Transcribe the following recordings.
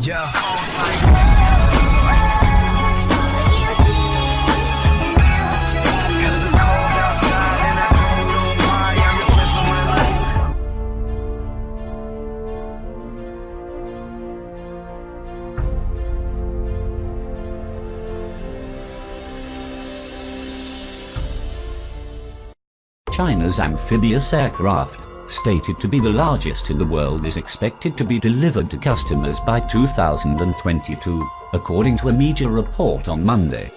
Yeah. Cause it's cold outside and I don't know why. I'm just living my life. China's amphibious aircraft, stated to be the largest in the world, is expected to be delivered to customers by 2022, according to a media report on Monday.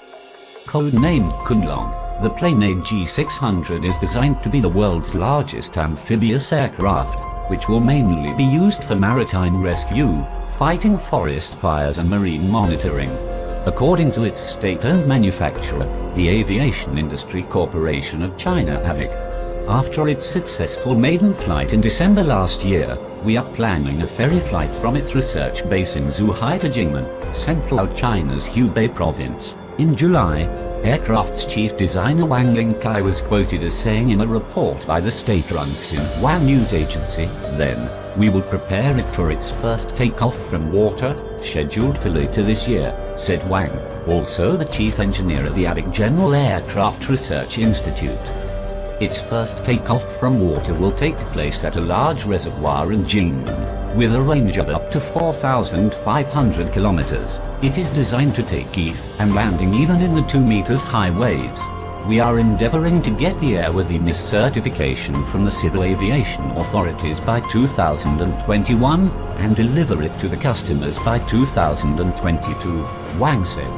Codenamed Kunlong, the plane AG600 is designed to be the world's largest amphibious aircraft, which will mainly be used for maritime rescue, fighting forest fires and marine monitoring. According to its state-owned manufacturer, the Aviation Industry Corporation of China AVIC. After its successful maiden flight in December last year, we are planning a ferry flight from its research base in Zhuhai to Jingmen, central China's Hubei province. In July, aircraft's chief designer Huang Lingcai was quoted as saying in a report by the state-run Xinhua news agency, "Then, we will prepare it for its first takeoff from water, scheduled for later this year," said Wang, also the chief engineer of the AVIC General Aircraft Research Institute. Its first takeoff from water will take place at a large reservoir in Jingmen, with a range of up to 4,500 kilometers. It is designed to take off and landing even in the 2 meters high waves. We are endeavoring to get the airworthiness certification from the civil aviation authorities by 2021 and deliver it to the customers by 2022, Wang said.